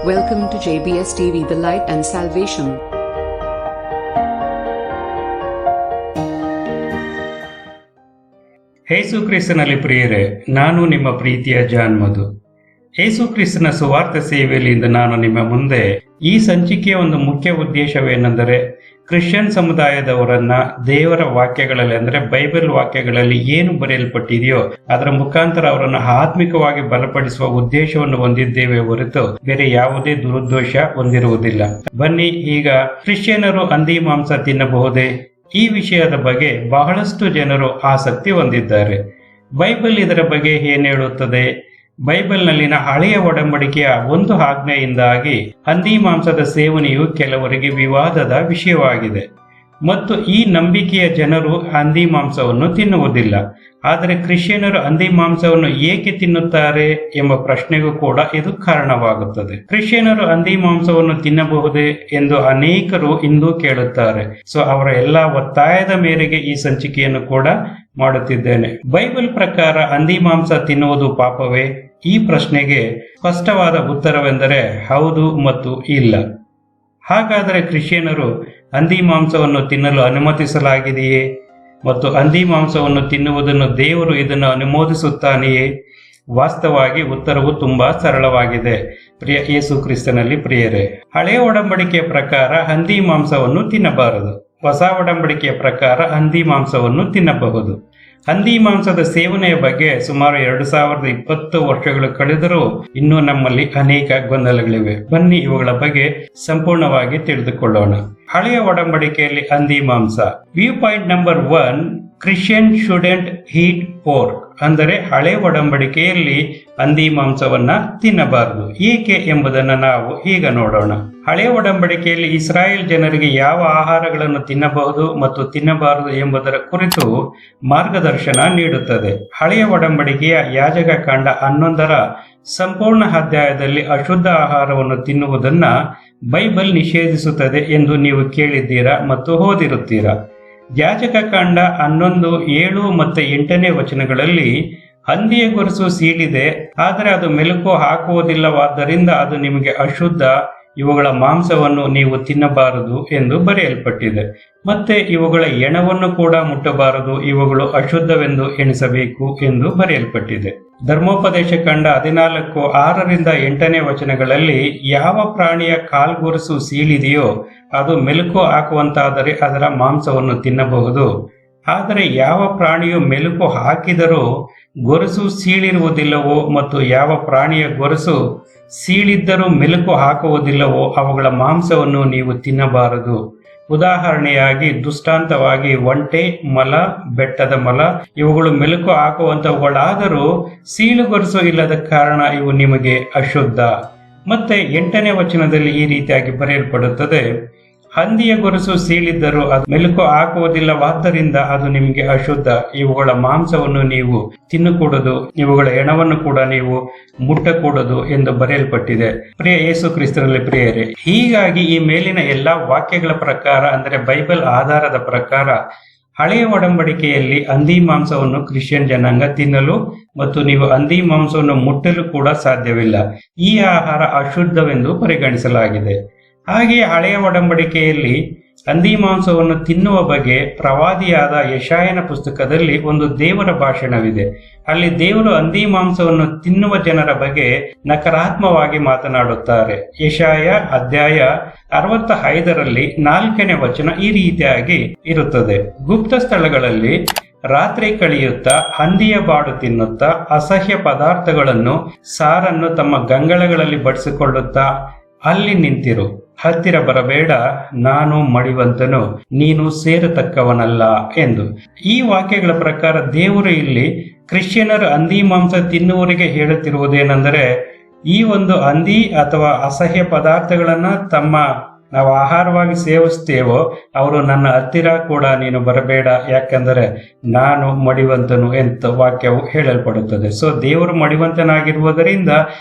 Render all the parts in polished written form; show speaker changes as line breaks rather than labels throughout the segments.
Welcome to JBS TV, the light and salvation.
ಯೇಸು ಕ್ರಿಸ್ತನಲ್ಲಿ ಪ್ರಿಯರೇ, ನಾನು ನಿಮ್ಮ ಪ್ರೀತಿಯ ಜಾನ್ಮಧು. ಯೇಸು ಕ್ರಿಸ್ತನ ಸುವಾರ್ಥ ಸೇವೆಯಲ್ಲಿ ಇಂದು ನಾನು ನಿಮ್ಮ ಮುಂದೆ ಈ ಸಂಚಿಕೆಯ ಒಂದು ಮುಖ್ಯ ಉದ್ದೇಶವೇನೆಂದರೆ, ಕ್ರಿಶ್ಚಿಯನ್ ಸಮುದಾಯದವರನ್ನ ದೇವರ ವಾಕ್ಯಗಳಲ್ಲಿ ಅಂದರೆ ಬೈಬಲ್ ವಾಕ್ಯಗಳಲ್ಲಿ ಏನು ಬರೆಯಲ್ಪಟ್ಟಿದೆಯೋ ಅದರ ಮುಖಾಂತರ ಅವರನ್ನು ಆತ್ಮಿಕವಾಗಿ ಬಲಪಡಿಸುವ ಉದ್ದೇಶವನ್ನು ಹೊಂದಿದ್ದೇವೆ ಹೊರತು ಬೇರೆ ಯಾವುದೇ ದುರುದ್ದೇಶ ಹೊಂದಿರುವುದಿಲ್ಲ. ಬನ್ನಿ, ಈಗ ಕ್ರಿಶ್ಚಿಯನರು ಹಂದಿ ಮಾಂಸ ತಿನ್ನಬಹುದೇ? ಈ ವಿಷಯದ ಬಗ್ಗೆ ಬಹಳಷ್ಟು ಜನರು ಆಸಕ್ತಿ ಹೊಂದಿದ್ದಾರೆ. ಬೈಬಲ್ ಇದರ ಬಗ್ಗೆ ಏನು ಹೇಳುತ್ತದೆ? ಬೈಬಲ್ನಲ್ಲಿನ ಹಳೆಯ ಒಡಂಬಡಿಕೆಯ ಒಂದು ಆಜ್ಞೆಯಿಂದಾಗಿ ಹಂದಿ ಮಾಂಸದ ಸೇವನೆಯು ಕೆಲವರಿಗೆ ವಿವಾದದ ವಿಷಯವಾಗಿದೆ ಮತ್ತು ಈ ನಂಬಿಕೆಯ ಜನರು ಹಂದಿ ಮಾಂಸವನ್ನು ತಿನ್ನುವುದಿಲ್ಲ. ಆದರೆ ಕ್ರಿಶ್ಚಿಯನರು ಹಂದಿ ಮಾಂಸವನ್ನು ಏಕೆ ತಿನ್ನುತ್ತಾರೆ ಎಂಬ ಪ್ರಶ್ನೆಗೂ ಕೂಡ ಇದು ಕಾರಣವಾಗುತ್ತದೆ. ಕ್ರಿಶ್ಚಿಯನರು ಹಂದಿ ಮಾಂಸವನ್ನು ತಿನ್ನಬಹುದೇ ಎಂದು ಅನೇಕರು ಇಂದು ಕೇಳುತ್ತಾರೆ. ಸೊ ಅವರ ಎಲ್ಲಾ ಒತ್ತಾಯದ ಮೇರೆಗೆ ಈ ಸಂಚಿಕೆಯನ್ನು ಕೂಡ ಮಾಡುತ್ತಿದ್ದೇನೆ. ಬೈಬಲ್ ಪ್ರಕಾರ ಹಂದಿ ಮಾಂಸ ತಿನ್ನುವುದು ಪಾಪವೇ? ಈ ಪ್ರಶ್ನೆಗೆ ಸ್ಪಷ್ಟವಾದ ಉತ್ತರವೆಂದರೆ ಹೌದು ಮತ್ತು ಇಲ್ಲ. ಹಾಗಾದರೆ ಕ್ರಿಶ್ಚಿಯನರು ಹಂದಿ ಮಾಂಸವನ್ನು ತಿನ್ನಲು ಅನುಮತಿಸಲಾಗಿದೆಯೇ ಮತ್ತು ಹಂದಿ ಮಾಂಸವನ್ನು ತಿನ್ನುವುದನ್ನು ದೇವರು ಇದನ್ನು ಅನುಮೋದಿಸುತ್ತಾನೆಯೇ? ವಾಸ್ತವವಾಗಿ ಉತ್ತರವು ತುಂಬಾ ಸರಳವಾಗಿದೆ. ಪ್ರಿಯ ಯೇಸು ಕ್ರಿಸ್ತನಲ್ಲಿ ಪ್ರಿಯರೇ, ಹಳೆಯ ಒಡಂಬಡಿಕೆಯ ಪ್ರಕಾರ ಹಂದಿ ಮಾಂಸವನ್ನು ತಿನ್ನಬಾರದು. ಹೊಸ ಒಡಂಬಡಿಕೆಯ ಪ್ರಕಾರ ಹಂದಿ ಮಾಂಸವನ್ನು ತಿನ್ನಬಹುದು. ಹಂದಿ ಮಾಂಸದ ಸೇವನೆಯ ಬಗ್ಗೆ ಸುಮಾರು 2020 ವರ್ಷಗಳು ಕಳೆದರೂ ಇನ್ನೂ ನಮ್ಮಲ್ಲಿ ಅನೇಕ ಗೊಂದಲಗಳಿವೆ. ಬನ್ನಿ ಇವುಗಳ ಬಗ್ಗೆ ಸಂಪೂರ್ಣವಾಗಿ ತಿಳಿದುಕೊಳ್ಳೋಣ. ಹಳೆಯ ಒಡಂಬಡಿಕೆಯಲ್ಲಿ ಹಂದಿ ಮಾಂಸ. View point number 1, Christian shouldn't heat pork. ಅಂದರೆ ಹಳೆ ಒಡಂಬಡಿಕೆಯಲ್ಲಿ ಹಂದಿ ಮಾಂಸವನ್ನ ತಿನ್ನಬಾರದು. ಏಕೆ ಎಂಬುದನ್ನು ನಾವು ಈಗ ನೋಡೋಣ. ಹಳೆ ಒಡಂಬಡಿಕೆಯಲ್ಲಿ ಇಸ್ರಾಯೇಲ್ ಜನರಿಗೆ ಯಾವ ಆಹಾರಗಳನ್ನು ತಿನ್ನಬಹುದು ಮತ್ತು ತಿನ್ನಬಾರದು ಎಂಬುದರ ಕುರಿತು ಮಾರ್ಗದರ್ಶನ ನೀಡುತ್ತದೆ. ಹಳೆಯ ಒಡಂಬಡಿಕೆಯ ಯಾಜಕ ಕಾಂಡ 11ರ ಸಂಪೂರ್ಣ ಅಧ್ಯಾಯದಲ್ಲಿ ಅಶುದ್ಧ ಆಹಾರವನ್ನು ತಿನ್ನುವುದನ್ನ ಬೈಬಲ್ ನಿಷೇಧಿಸುತ್ತದೆ ಎಂದು ನೀವು ಕೇಳಿದ್ದೀರಾ ಮತ್ತು ಓದಿರುತ್ತೀರಾ. ಯಾಜಕ ಕಾಂಡ 11, 7 ಮತ್ತು 8ನೇ ವಚನಗಳಲ್ಲಿ ಹಂದಿಯ ಗೊರಸು ಸೀಳಿದೆ, ಆದರೆ ಅದು ಮೆಲುಕು ಹಾಕುವುದಿಲ್ಲವಾದ್ದರಿಂದ ಅದು ನಿಮಗೆ ಅಶುದ್ಧ, ಇವುಗಳ ಮಾಂಸವನ್ನು ನೀವು ತಿನ್ನಬಾರದು ಎಂದು ಬರೆಯಲ್ಪಟ್ಟಿದೆ. ಮತ್ತೆ ಇವುಗಳ ಎಣವನ್ನು ಕೂಡ ಮುಟ್ಟಬಾರದು, ಇವುಗಳು ಅಶುದ್ಧವೆಂದು ಎಣಿಸಬೇಕು ಎಂದು ಬರೆಯಲ್ಪಟ್ಟಿದೆ. ಧರ್ಮೋಪದೇಶ ಕಾಂಡ 14, 6ರಿಂದ 8ನೇ ವಚನಗಳಲ್ಲಿ ಯಾವ ಪ್ರಾಣಿಯ ಕಾಲ್ಗೊರಸು ಸೀಳಿದೆಯೋ ಅದು ಮೆಲುಕು ಹಾಕುವಂತಾದರೆ ಅದರ ಮಾಂಸವನ್ನು ತಿನ್ನಬಹುದು. ಆದರೆ ಯಾವ ಪ್ರಾಣಿಯು ಮೆಲುಕು ಹಾಕಿದರೂ ಗೊರಸು ಸೀಳಿರುವುದಿಲ್ಲವೋ ಮತ್ತು ಯಾವ ಪ್ರಾಣಿಯ ಗೊರಸು ಸೀಳಿದ್ದರೂ ಮೆಲುಕು ಹಾಕುವುದಿಲ್ಲವೋ ಅವುಗಳ ಮಾಂಸವನ್ನು ನೀವು ತಿನ್ನಬಾರದು. ಉದಾಹರಣೆಯಾಗಿ, ದುಷ್ಟಾಂತವಾಗಿ ಒಂಟೆ, ಮೊಲ, ಬೆಟ್ಟದ ಮೊಲ ಇವುಗಳು ಮೆಲುಕು ಹಾಕುವಂತವುಗಳಾದರೂ ಸೀಳುಗೊರಸು ಇಲ್ಲದ ಕಾರಣ ಇವು ನಿಮಗೆ ಅಶುದ್ಧ. ಮತ್ತೆ 8ನೇ ವಚನದಲ್ಲಿ ಈ ರೀತಿಯಾಗಿ ಬರೆಯಲ್ಪಡುತ್ತದೆ, ಹಂದಿಯ ಗೊರಸು ಸೀಳಿದ್ದರೂ ಅದು ಮೆಲುಕು ಹಾಕುವುದಿಲ್ಲವಾದ್ದರಿಂದ ಅದು ನಿಮಗೆ ಅಶುದ್ಧ, ಇವುಗಳ ಮಾಂಸವನ್ನು ನೀವು ತಿನ್ನಕೂಡದು, ಇವುಗಳ ಎಣವನ್ನು ಕೂಡ ನೀವು ಮುಟ್ಟಕೂಡದು ಎಂದು ಬರೆಯಲ್ಪಟ್ಟಿದೆ. ಪ್ರಿಯ ಯೇಸು ಕ್ರಿಸ್ತನಲ್ಲಿ ಪ್ರಿಯರೇ, ಹೀಗಾಗಿ ಈ ಮೇಲಿನ ಎಲ್ಲಾ ವಾಕ್ಯಗಳ ಪ್ರಕಾರ ಅಂದರೆ ಬೈಬಲ್ ಆಧಾರದ ಪ್ರಕಾರ ಹಳೆಯ ಒಡಂಬಡಿಕೆಯಲ್ಲಿ ಹಂದಿ ಮಾಂಸವನ್ನು ಕ್ರಿಶ್ಚಿಯನ್ ಜನಾಂಗ ತಿನ್ನಲು ಮತ್ತು ನೀವು ಹಂದಿ ಮಾಂಸವನ್ನು ಮುಟ್ಟಲು ಕೂಡ ಸಾಧ್ಯವಿಲ್ಲ. ಈ ಆಹಾರ ಅಶುದ್ಧವೆಂದು ಪರಿಗಣಿಸಲಾಗಿದೆ. ಹಾಗೆಯೇ ಹಳೆಯ ಒಡಂಬಡಿಕೆಯಲ್ಲಿ ಹಂದಿ ಮಾಂಸವನ್ನು ತಿನ್ನುವ ಬಗ್ಗೆ ಪ್ರವಾದಿಯಾದ ಯೆಶಾಯನ ಪುಸ್ತಕದಲ್ಲಿ ಒಂದು ದೇವರ ಭಾಷಣವಿದೆ. ಅಲ್ಲಿ ದೇವರು ಹಂದಿ ಮಾಂಸವನ್ನು ತಿನ್ನುವ ಜನರ ಬಗ್ಗೆ ನಕಾರಾತ್ಮಕವಾಗಿ ಮಾತನಾಡುತ್ತಾರೆ. ಯೆಶಾಯ ಅಧ್ಯಾಯ 65ರಲ್ಲಿ 4ನೇ ವಚನ ಈ ರೀತಿಯಾಗಿ ಇರುತ್ತದೆ, ಗುಪ್ತ ಸ್ಥಳಗಳಲ್ಲಿ ರಾತ್ರಿ ಕಳೆಯುತ್ತಾ ಹಂದಿಯ ಬಾಡು ತಿನ್ನುತ್ತಾ ಅಸಹ್ಯ ಪದಾರ್ಥಗಳನ್ನು ಸಾರನ್ನು ತಮ್ಮ ಗಂಗಳಗಳಲ್ಲಿ ಬಡಿಸಿಕೊಳ್ಳುತ್ತಾ ಅಲ್ಲಿ ನಿಂತಿರು, ಹತ್ತಿರ ಬರಬೇಡ, ನಾನು ಮಡಿವಂತನು, ನೀನು ಸೇರತಕ್ಕವನಲ್ಲ ಎಂದು. ಈ ವಾಕ್ಯಗಳ ಪ್ರಕಾರ ದೇವರು ಇಲ್ಲಿ ಕ್ರಿಶ್ಚಿಯನರು ಹಂದಿ ಮಾಂಸ ತಿನ್ನುವವರಿಗೆ ಹೇಳುತ್ತಿರುವುದೇನೆಂದರೆ, ಈ ಒಂದು ಹಂದಿ ಅಥವಾ ಅಸಹ್ಯ ಪದಾರ್ಥಗಳನ್ನ ತಮ್ಮ ನಾವು ಆಹಾರವಾಗಿ ಸೇವಿಸ್ತೇವೋ ಅವರು ನನ್ನ ಹತ್ತಿರ ಕೂಡ ನೀನು ಬರಬೇಡ, ಯಾಕೆಂದರೆ ನಾನು ಮಡಿವಂತನು ಅಂತ ವಾಕ್ಯವು ಹೇಳಲ್ಪಡುತ್ತದೆ. ಸೊ ದೇವರು ಮಡಿವಂತನಾಗಿರುವುದರಿಂದ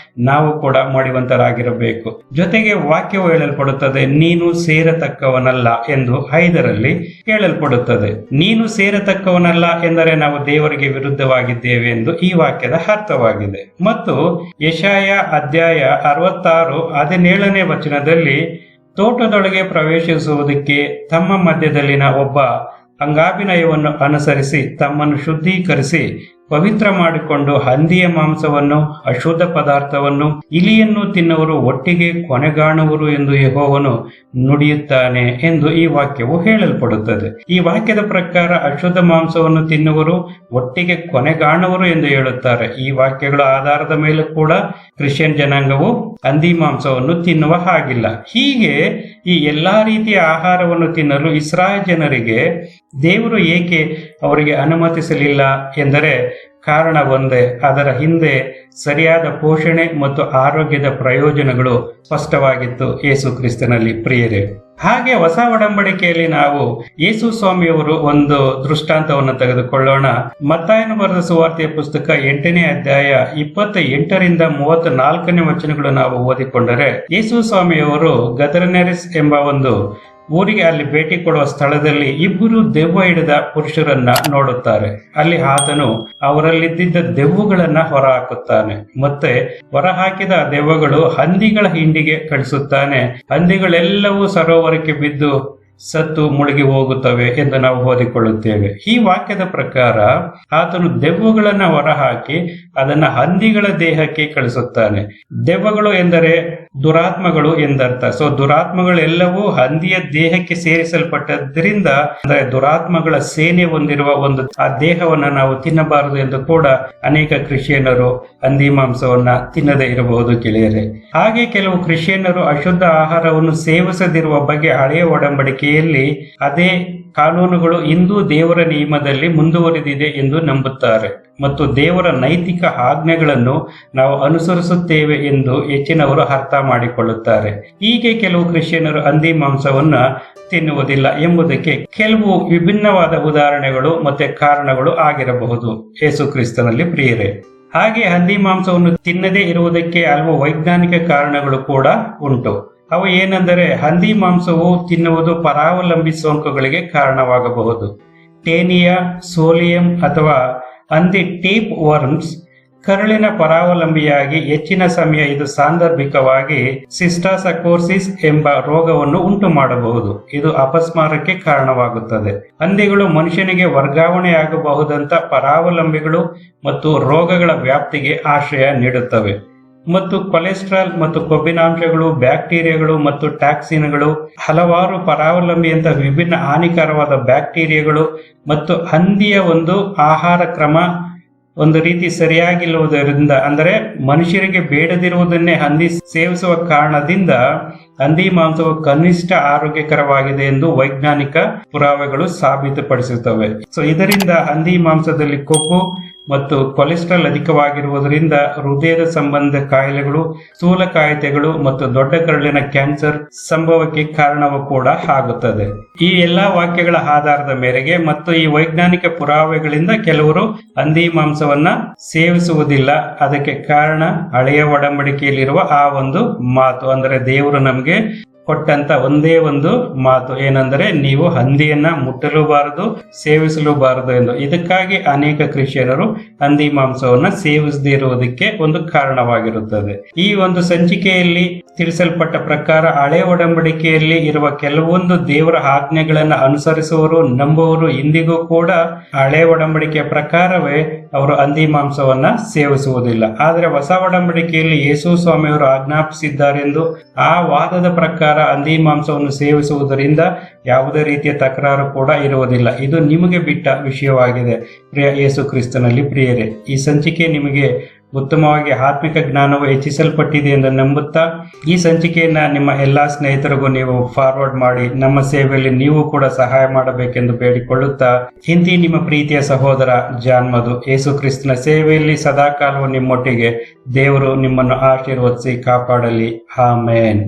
ನಾವು ಕೂಡ ಮಡಿವಂತರಾಗಿರಬೇಕು. ಜೊತೆಗೆ ವಾಕ್ಯವು ಹೇಳಲ್ಪಡುತ್ತದೆ, ನೀನು ಸೇರತಕ್ಕವನಲ್ಲ ಎಂದು 5ರಲ್ಲಿ ಹೇಳಲ್ಪಡುತ್ತದೆ. ನೀನು ಸೇರತಕ್ಕವನಲ್ಲ ಎಂದರೆ ನಾವು ದೇವರಿಗೆ ವಿರುದ್ಧವಾಗಿದ್ದೇವೆ ಎಂದು ಈ ವಾಕ್ಯದ ಅರ್ಥವಾಗಿದೆ. ಮತ್ತು ಯೆಶಾಯ ಅಧ್ಯಾಯ 66 17ನೇ ವಚನದಲ್ಲಿ ತೋಟದೊಳಗೆ ಪ್ರವೇಶಿಸುವುದಕ್ಕೆ ತಮ್ಮ ಮಧ್ಯದಲ್ಲಿನ ಒಬ್ಬ ಅಂಗಾಭಿನಯವನ್ನು ಅನುಸರಿಸಿ ತಮ್ಮನ್ನು ಶುದ್ಧೀಕರಿಸಿ ಪವಿತ್ರ ಮಾಡಿಕೊಂಡು ಹಂದಿಯ ಮಾಂಸವನ್ನು, ಅಶುದ್ಧ ಪದಾರ್ಥವನ್ನು, ಇಲಿಯನ್ನು ತಿನ್ನುವರು ಒಟ್ಟಿಗೆ ಕೊನೆಗಾಣುವರು ಎಂದು ಯೆಹೋವನು ನುಡಿಯುತ್ತಾನೆ ಎಂದು ಈ ವಾಕ್ಯವು ಹೇಳಲ್ಪಡುತ್ತದೆ. ಈ ವಾಕ್ಯದ ಪ್ರಕಾರ ಅಶುದ್ಧ ಮಾಂಸವನ್ನು ತಿನ್ನುವರು ಒಟ್ಟಿಗೆ ಕೊನೆಗಾಣುವರು ಎಂದು ಹೇಳುತ್ತಾರೆ. ಈ ವಾಕ್ಯಗಳ ಆಧಾರದ ಮೇಲೆ ಕೂಡ ಕ್ರಿಶ್ಚಿಯನ್ ಜನಾಂಗವು ಹಂದಿ ಮಾಂಸವನ್ನು ತಿನ್ನುವ ಹಾಗಿಲ್ಲ. ಹೀಗೆ ಈ ಎಲ್ಲಾ ರೀತಿಯ ಆಹಾರವನ್ನು ತಿನ್ನಲು ಇಸ್ರಾಯೇಲ್ ಜನರಿಗೆ ದೇವರು ಏಕೆ ಅವರಿಗೆ ಅನುಮತಿಸಲಿಲ್ಲ ಎಂದರೆ ಕಾರಣ ಒಂದೇ, ಅದರ ಹಿಂದೆ ಸರಿಯಾದ ಪೋಷಣೆ ಮತ್ತು ಆರೋಗ್ಯದ ಪ್ರಯೋಜನಗಳು ಸ್ಪಷ್ಟವಾಗಿತ್ತು ಯೇಸು ಕ್ರಿಸ್ತನಲ್ಲಿ. ಪ್ರಿಯರೇ, ಹಾಗೆ ಹೊಸ ಒಡಂಬಡಿಕೆಯಲ್ಲಿ ನಾವು ಯೇಸು ಸ್ವಾಮಿಯವರು ಒಂದು ದೃಷ್ಟಾಂತವನ್ನು ತೆಗೆದುಕೊಳ್ಳೋಣ. ಮತ್ತಾಯನು ಬರೆದ ಸುವಾರ್ತೆಯ ಪುಸ್ತಕ 8ನೇ ಅಧ್ಯಾಯ 28ರಿಂದ 34ನೇ ವಚನಗಳು ನಾವು ಓದಿಕೊಂಡರೆ, ಯೇಸು ಸ್ವಾಮಿಯವರು ಗದರನೆರೆಸ್ ಎಂಬ ಒಂದು ಊರಿಗೆ ಅಲ್ಲಿ ಭೇಟಿ ಕೊಡುವ ಸ್ಥಳದಲ್ಲಿ 2 ದೆವ್ವ ಹಿಡಿದ ಪುರುಷರನ್ನ ನೋಡುತ್ತಾರೆ. ಅಲ್ಲಿ ಆತನು ಅವರಲ್ಲಿದ್ದ ದೆವ್ವಗಳನ್ನ ಹೊರಹಾಕುತ್ತಾನೆ. ಮತ್ತೆ ಹೊರಹಾಕಿದ ದೆವ್ವಗಳು ಹಂದಿಗಳ ಹಿಂಡಿಗೆ ಕಳಿಸುತ್ತಾನೆ. ಹಂದಿಗಳೆಲ್ಲವೂ ಸರೋವರಕ್ಕೆ ಬಿದ್ದು ಸತ್ತು ಮುಳುಗಿ ಹೋಗುತ್ತವೆ ಎಂದು ನಾವು ಓದಿಕೊಳ್ಳುತ್ತೇವೆ. ಈ ವಾಕ್ಯದ ಪ್ರಕಾರ ಆತನು ದೆವ್ವಗಳನ್ನ ಹೊರಹಾಕಿ ಅದನ್ನ ಹಂದಿಗಳ ದೇಹಕ್ಕೆ ಕಳಿಸುತ್ತಾನೆ. ದೆವ್ವಗಳು ಎಂದರೆ ದುರಾತ್ಮಗಳು ಎಂದರ್ಥ. ಸೊ ದುರಾತ್ಮಗಳೆಲ್ಲವೂ ಹಂದಿಯ ದೇಹಕ್ಕೆ ಸೇರಿಸಲ್ಪಟ್ಟದ್ರಿಂದ ಅಂದರೆ ದುರಾತ್ಮಗಳ ಸೇನೆ ಹೊಂದಿರುವ ಒಂದು ಆ ದೇಹವನ್ನ ನಾವು ತಿನ್ನಬಾರದು ಎಂದು ಕೂಡ ಅನೇಕ ಕ್ರಿಶ್ಚಿಯನ್ನರು ಹಂದಿ ಮಾಂಸವನ್ನ ತಿನ್ನದೇ ಇರಬಹುದು ಗೆಳೆಯರೆ. ಹಾಗೆ ಕೆಲವು ಕ್ರಿಶ್ಚಿಯನ್ನರು ಅಶುದ್ಧ ಆಹಾರವನ್ನು ಸೇವಿಸದಿರುವ ಬಗ್ಗೆ ಹಳೆಯ ಒಡಂಬಡಿಕೆಯಲ್ಲಿ ಅದೇ ಕಾನೂನುಗಳು ಇಂದು ದೇವರ ನಿಯಮದಲ್ಲಿ ಮುಂದುವರೆದಿದೆ ಎಂದು ನಂಬುತ್ತಾರೆ ಮತ್ತು ದೇವರ ನೈತಿಕ ಆಜ್ಞೆಗಳನ್ನು ನಾವು ಅನುಸರಿಸುತ್ತೇವೆ ಎಂದು ಹೆಚ್ಚಿನವರು ಅರ್ಥ ಮಾಡಿಕೊಳ್ಳುತ್ತಾರೆ. ಹೀಗೆ ಕೆಲವು ಕ್ರಿಶ್ಚಿಯನ್ನರು ಹಂದಿ ಮಾಂಸವನ್ನ ತಿನ್ನುವುದಿಲ್ಲ ಎಂಬುದಕ್ಕೆ ಕೆಲವು ವಿಭಿನ್ನವಾದ ಉದಾಹರಣೆಗಳು ಮತ್ತೆ ಕಾರಣಗಳು ಆಗಿರಬಹುದು ಯೇಸು ಕ್ರಿಸ್ತನಲ್ಲಿ. ಪ್ರಿಯರೇ, ಹಾಗೆ ಹಂದಿ ಮಾಂಸವನ್ನು ತಿನ್ನದೇ ಇರುವುದಕ್ಕೆ ಹಲವು ವೈಜ್ಞಾನಿಕ ಕಾರಣಗಳು ಕೂಡ ಉಂಟು. ಅವು ಏನೆಂದರೆ, ಹಂದಿ ಮಾಂಸವು ತಿನ್ನುವುದು ಪರಾವಲಂಬಿ ಸೋಂಕುಗಳಿಗೆ ಕಾರಣವಾಗಬಹುದು. ಟೇನಿಯಾ, ಸೋಲಿಯಂ ಅಥವಾ ಹಂದಿ ಟೇಪ್ ವರ್ಮ್ಸ್ ಕರುಳಿನ ಪರಾವಲಂಬಿಯಾಗಿ ಹೆಚ್ಚಿನ ಸಮಯ ಇದು ಸಾಂದರ್ಭಿಕವಾಗಿ ಸಿಸ್ಟಾಸಕೋಸಿಸ್ ಎಂಬ ರೋಗವನ್ನು ಉಂಟು ಮಾಡಬಹುದು. ಇದು ಅಪಸ್ಮಾರಕ್ಕೆ ಕಾರಣವಾಗುತ್ತದೆ. ಹಂದಿಗಳು ಮನುಷ್ಯನಿಗೆ ವರ್ಗಾವಣೆಯಾಗಬಹುದಂತ ಪರಾವಲಂಬಿಗಳು ಮತ್ತು ರೋಗಗಳ ವ್ಯಾಪ್ತಿಗೆ ಆಶ್ರಯ ನೀಡುತ್ತವೆ. ಮತ್ತು ಕೊಲೆಸ್ಟ್ರಾಲ್ ಮತ್ತು ಕೊಬ್ಬಿನಾಂಶಗಳು, ಬ್ಯಾಕ್ಟೀರಿಯಾಗಳು ಮತ್ತು ಟಾಕ್ಸಿನ್ಗಳು, ಹಲವಾರು ಪರಾವಲಂಬಿಯಂತ ವಿಭಿನ್ನ ಹಾನಿಕರವಾದ ಬ್ಯಾಕ್ಟೀರಿಯಾಗಳು ಮತ್ತು ಹಂದಿಯ ಒಂದು ಆಹಾರ ಕ್ರಮ ಒಂದು ರೀತಿ ಸರಿಯಾಗಿಲ್ಲುವುದರಿಂದ, ಅಂದರೆ ಮನುಷ್ಯರಿಗೆ ಬೇಡದಿರುವುದನ್ನೇ ಹಂದಿ ಸೇವಿಸುವ ಕಾರಣದಿಂದ ಹಂದಿ ಮಾಂಸವು ಕನಿಷ್ಠ ಆರೋಗ್ಯಕರವಾಗಿದೆ ಎಂದು ವೈಜ್ಞಾನಿಕ ಪುರಾವೆಗಳು ಸಾಬೀತುಪಡಿಸುತ್ತವೆ. ಸೊ ಇದರಿಂದ ಹಂದಿ ಮಾಂಸದಲ್ಲಿ ಕೊಬ್ಬು ಮತ್ತು ಕೊಲೆಸ್ಟ್ರಾಲ್ ಅಧಿಕವಾಗಿರುವುದರಿಂದ ಹೃದಯದ ಸಂಬಂಧ ಕಾಯಿಲೆಗಳು, ಸ್ಥೂಲಕಾಯತೆಗಳು ಮತ್ತು ದೊಡ್ಡ ಕರುಳಿನ ಕ್ಯಾನ್ಸರ್ ಸಂಭವಕ್ಕೆ ಕಾರಣವೂ ಕೂಡ ಆಗುತ್ತದೆ. ಈ ಎಲ್ಲಾ ವಾಕ್ಯಗಳ ಆಧಾರದ ಮೇರೆಗೆ ಮತ್ತು ಈ ವೈಜ್ಞಾನಿಕ ಪುರಾವೆಗಳಿಂದ ಕೆಲವರು ಹಂದಿ ಮಾಂಸವನ್ನ ಸೇವಿಸುವುದಿಲ್ಲ. ಅದಕ್ಕೆ ಕಾರಣ ಹಳೆಯ ಒಡಂಬಡಿಕೆಯಲ್ಲಿರುವ ಆ ಒಂದು ಮಾತು, ಅಂದರೆ ದೇವರು ನಮಗೆ ಕೊಟ್ಟಂತ ಒಂದೇ ಒಂದು ಮಾತು ಏನೆಂದರೆ, ನೀವು ಹಂದಿಯನ್ನ ಮುಟ್ಟಲೂಬಾರದು, ಸೇವಿಸಲೂಬಾರದು ಎಂದು. ಇದಕ್ಕಾಗಿ ಅನೇಕ ಕ್ರಿಶ್ಚಿಯನರು ಹಂದಿ ಮಾಂಸವನ್ನ ಸೇವಿಸದೇ ಇರುವುದಕ್ಕೆ ಒಂದು ಕಾರಣವಾಗಿರುತ್ತದೆ. ಈ ಒಂದು ಸಂಚಿಕೆಯಲ್ಲಿ ತಿಳಿಸಲ್ಪಟ್ಟ ಪ್ರಕಾರ ಹಳೆ ಒಡಂಬಡಿಕೆಯಲ್ಲಿ ಇರುವ ಕೆಲವೊಂದು ದೇವರ ಆಜ್ಞೆಗಳನ್ನ ಅನುಸರಿಸುವವರು, ನಂಬುವವರು ಇಂದಿಗೂ ಕೂಡ ಹಳೆ ಒಡಂಬಡಿಕೆಯ ಪ್ರಕಾರವೇ ಅವರು ಹಂದಿ ಮಾಂಸವನ್ನ ಸೇವಿಸುವುದಿಲ್ಲ. ಆದರೆ ಹೊಸ ಒಡಂಬಡಿಕೆಯಲ್ಲಿ ಯೇಸು ಸ್ವಾಮಿಯವರು ಆಜ್ಞಾಪಿಸಿದ್ದಾರೆಂದು ಆ ವಾದದ ಪ್ರಕಾರ ಹಂದಿ ಮಾಂಸವನ್ನು ಸೇವಿಸುವುದರಿಂದ ಯಾವುದೇ ರೀತಿಯ ತಕರಾರು ಕೂಡ ಇರುವುದಿಲ್ಲ. ಇದು ನಿಮಗೆ ಬಿಟ್ಟ ವಿಷಯವಾಗಿದೆ ಪ್ರಿಯ ಯೇಸು ಕ್ರಿಸ್ತನಲ್ಲಿ. ಪ್ರಿಯರೇ, ಈ ಸಂಚಿಕೆ ನಿಮಗೆ ಉತ್ತಮವಾಗಿ ಆತ್ಮಿಕ ಜ್ಞಾನವು ಹೆಚ್ಚಿಸಲ್ಪಟ್ಟಿದೆ ಎಂದು ನಂಬುತ್ತಾ ಈ ಸಂಚಿಕೆಯನ್ನ ನಿಮ್ಮ ಎಲ್ಲಾ ಸ್ನೇಹಿತರಿಗೂ ನೀವು ಫಾರ್ವರ್ಡ್ ಮಾಡಿ ನಮ್ಮ ಸೇವೆಯಲ್ಲಿ ನೀವು ಕೂಡ ಸಹಾಯ ಮಾಡಬೇಕೆಂದು ಬೇಡಿಕೊಳ್ಳುತ್ತಾ, ಇಂತಿ ನಿಮ್ಮ ಪ್ರೀತಿಯ ಸಹೋದರ ಜಾನ್ಮಧು. ಯೇಸು ಕ್ರಿಸ್ತನ ಸೇವೆಯಲ್ಲಿ ಸದಾಕಾಲವೂ ನಿಮ್ಮೊಟ್ಟಿಗೆ. ದೇವರು ನಿಮ್ಮನ್ನು ಆಶೀರ್ವದಿಸಿ ಕಾಪಾಡಲಿ. ಆಮೇನ್.